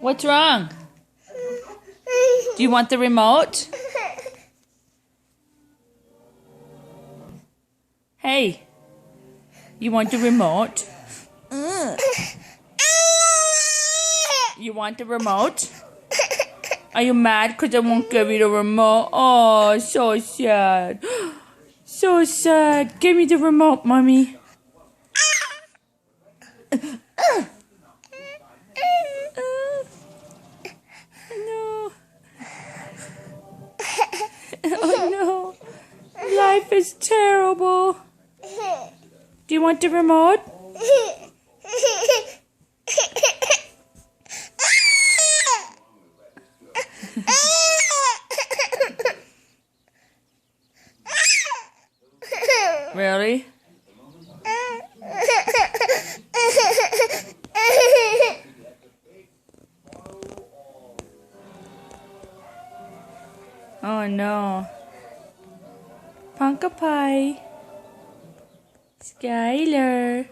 What's wrong? Do you want the remote? Hey, you want the remote? You want the remote? Are you mad because I won't give you the remote? Oh, so sad. So sad. Give me the remote, Mommy. No. Oh no. Life is terrible. Do you want the remote? Really? Oh no. Punka Pie. Skyler.